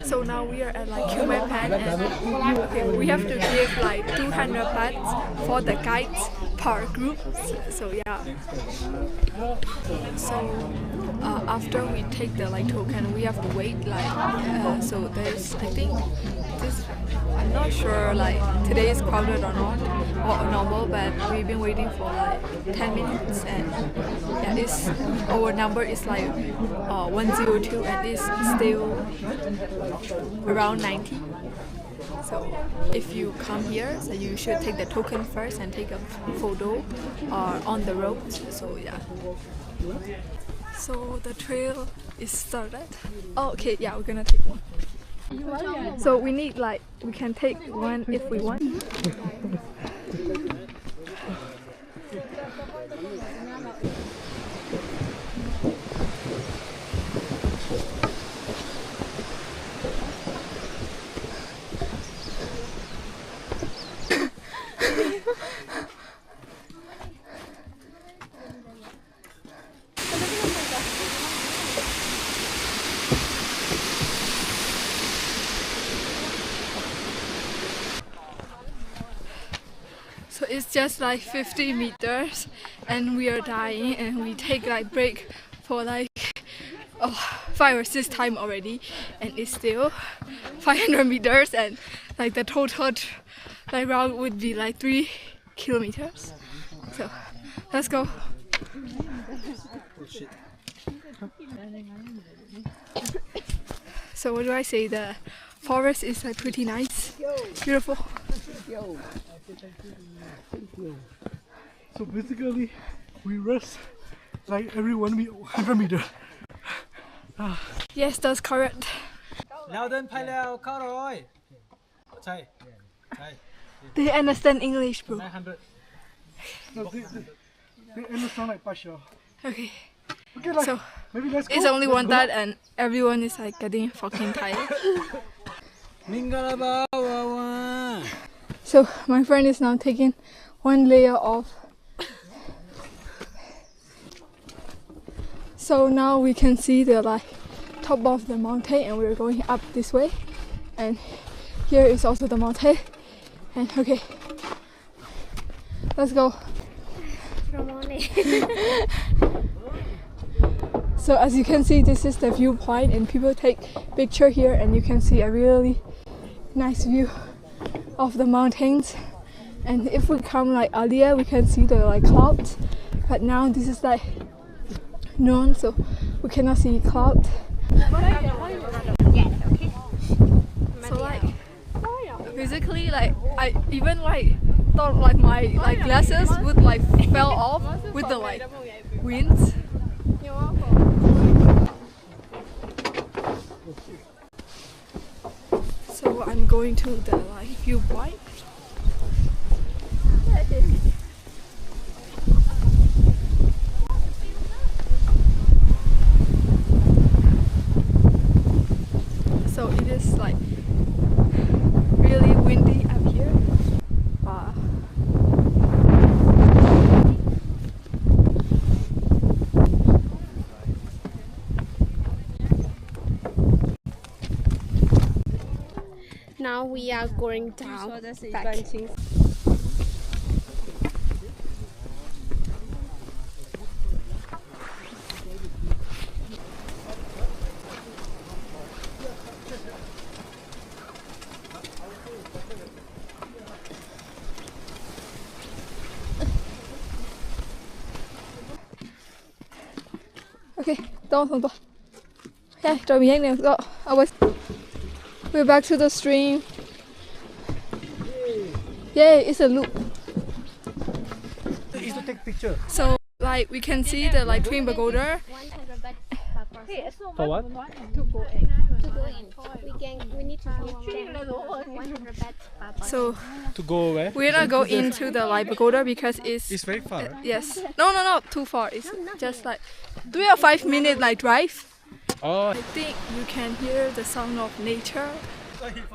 So now we are at like Pan and okay, we have to give like 200 bahts for the guides per group. So yeah. So after we take the like token, we have to wait like so there's I think this I'm not sure like today is crowded or not or normal, but we've been waiting for like 10 minutes and yeah, it's our number is like 102 and it's still around 90. So if you come here, so you should take the token first and take a photo on the road. So yeah. So the trail is started. Oh, okay, yeah, we're gonna take one. So we need like we can take one if we want. So it's just like 50 meters and we are dying and we take like break for like 5 or 6 times already and it's still 500 meters and like the total like route would be like 3 kilometers. So let's go. So what do I say? The forest is like pretty nice, beautiful. So basically, we rest like every 100 meters. Yes, that's correct. They understand English, bro. No, they understand like partial. Okay. Okay, like, So maybe let's go. it's only one that and everyone is like getting fucking tired. So my friend is now taking one layer off. So now we can see the like top of the mountain and we're going up this way. And here is also the mountain. And okay, let's go. So as you can see, this is the viewpoint and people take picture here and you can see a really nice view of the mountains. And if we come like earlier, we can see the like clouds, but now this is like noon, so we cannot see cloud. So like basically like I even like thought like my like glasses would like fell off with the like winds. So I'm going to the like viewpoint. So it is like really windy up here. Wow. Now we are going down back. Okay, don't. Yeah, cho mình nhanh go. We're back to the stream. Yay, it's a loop. It's to take picture. So like we can see the like twin pagoda. 100 baht per person. For what? To go in. We need to go 100 baht per person. So To go where? we're gonna go into the like pagoda because it's very far. yes. No, too far. It's just like 3 or 5 minute like drive. Oh. I think you can hear the sound of nature.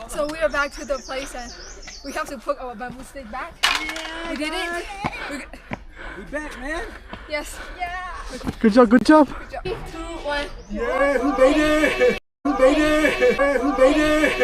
So we are back to the place and we have to put our bamboo stick back. Yeah, we did it. We're back, man. Yes. Yeah. Good job. Good job. 3, 2, 1. Yeah, who made it? Hey, who made it?